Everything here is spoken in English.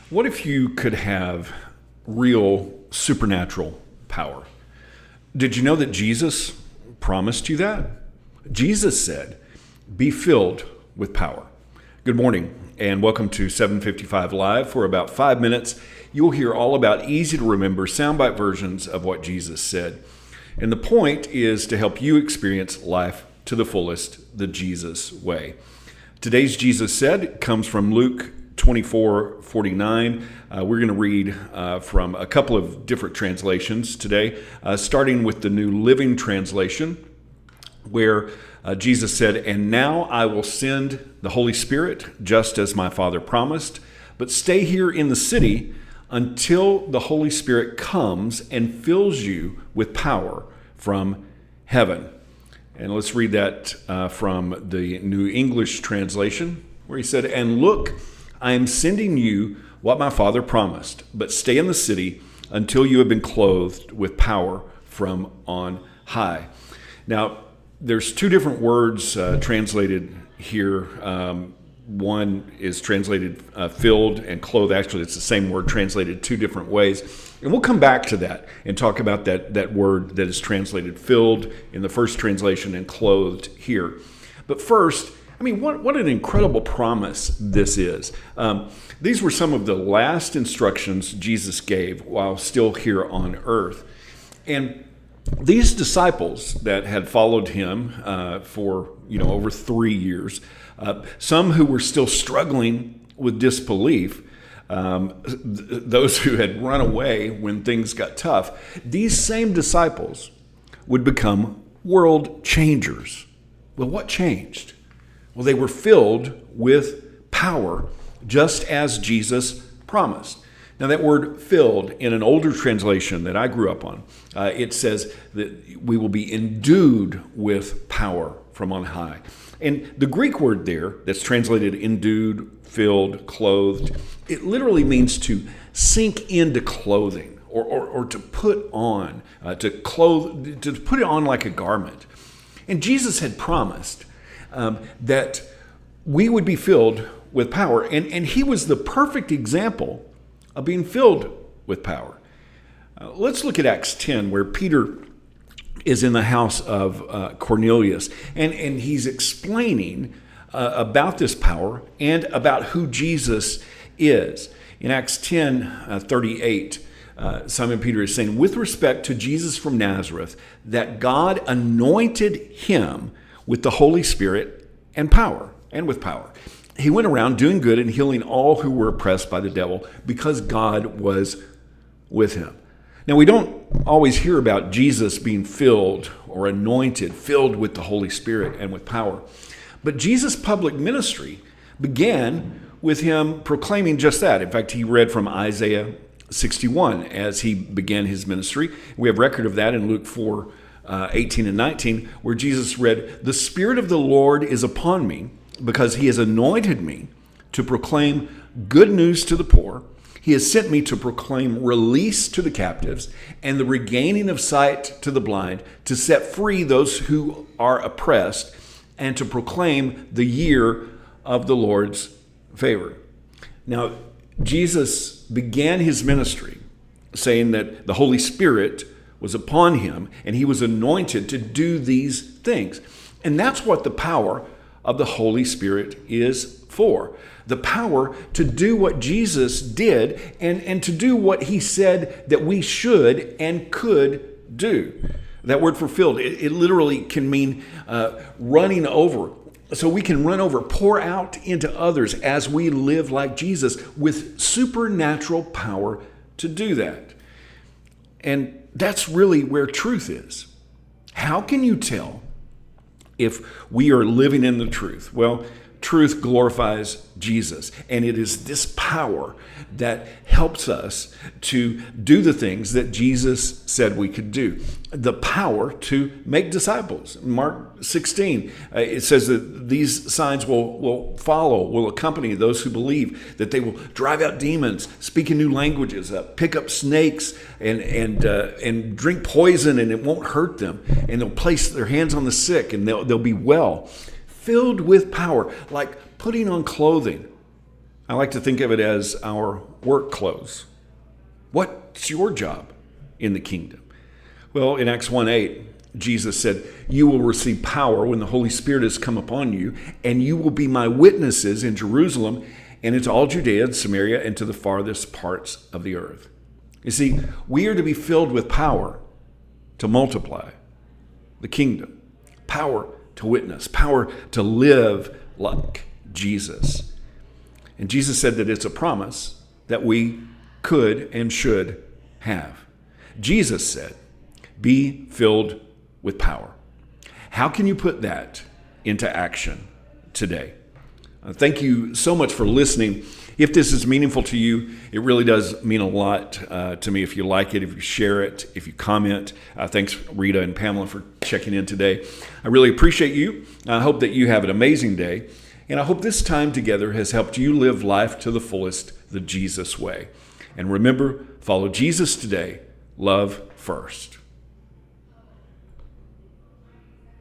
What if you could have real supernatural power? Did you know that Jesus promised you that? Jesus said, "Be filled with power." Good morning and welcome to 755 Live. For about 5 minutes, you'll hear all about easy to remember soundbite versions of what Jesus said. And the point is to help you experience life to the fullest, the Jesus way. Today's Jesus said comes from Luke 24:49. We're going to read from a couple of different translations today, starting with the New Living Translation, where Jesus said, "And now I will send the Holy Spirit, just as my Father promised, but stay here in the city until the Holy Spirit comes and fills you with power from heaven." And let's read that from the New English Translation, where he said, "And look, I am sending you what my Father promised, but stay in the city until you have been clothed with power from on high." Now, there's two different words translated here. One is translated filled and clothed. Actually, it's the same word translated two different ways. And we'll come back to that and talk about that word that is translated filled in the first translation and clothed here. But first, what an incredible promise this is. These were some of the last instructions Jesus gave while still here on earth. And these disciples that had followed him for over 3 years, some who were still struggling with disbelief, those who had run away when things got tough, these same disciples would become world changers. Well, what changed? Well, they were filled with power, just as Jesus promised. Now, that word filled, in an older translation that I grew up on, it says that we will be endued with power from on high. And the Greek word there, that's translated endued, filled, clothed, it literally means to sink into clothing or to put on, to put it on like a garment. And Jesus had promised that we would be filled with power. And he was the perfect example of being filled with power. Let's look at Acts 10, where Peter is in the house of Cornelius, and he's explaining about this power and about who Jesus is. In Acts 10:38, Simon Peter is saying, "With respect to Jesus from Nazareth, that God anointed him with the Holy Spirit and power, and with power. He went around doing good and healing all who were oppressed by the devil, because God was with him." Now, we don't always hear about Jesus being filled or anointed, filled with the Holy Spirit and with power. But Jesus' public ministry began with him proclaiming just that. In fact, he read from Isaiah 61 as he began his ministry. We have record of that in Luke 4:18 and 19, where Jesus read, "The Spirit of the Lord is upon me, because he has anointed me to proclaim good news to the poor. He has sent me to proclaim release to the captives and the regaining of sight to the blind, to set free those who are oppressed, and to proclaim the year of the Lord's favor." Now, Jesus began his ministry saying that the Holy Spirit was upon him and he was anointed to do these things. And that's what the power of the Holy Spirit is for. The power to do what Jesus did and to do what he said that we should and could do. That word fulfilled, it literally can mean running over. So we can run over, pour out into others as we live like Jesus, with supernatural power to do that. And that's really where truth is. How can you tell if we are living in the truth? Well, truth glorifies Jesus, and it is this power that helps us to do the things that Jesus said we could do. The power to make disciples. Mark 16, it says that these signs will accompany those who believe, that they will drive out demons, speak in new languages, pick up snakes, and drink poison, and it won't hurt them. And they'll place their hands on the sick, and they'll be well. Filled with power, like putting on clothing. I like to think of it as our work clothes. What's your job in the kingdom? Well, in Acts 1:8, Jesus said, "You will receive power when the Holy Spirit has come upon you, and you will be my witnesses in Jerusalem and into all Judea and Samaria and to the farthest parts of the earth." You see, we are to be filled with power to multiply the kingdom, power to witness, power to live like Jesus. And Jesus said that it's a promise that we could and should have. Jesus said, "Be filled with power." How can you put that into action today? Thank you so much for listening. If this is meaningful to you, it really does mean a lot to me if you like it, if you share it, if you comment. Thanks, Rita and Pamela, for checking in today. I really appreciate you. I hope that you have an amazing day. And I hope this time together has helped you live life to the fullest, the Jesus way. And remember, follow Jesus today. Love first.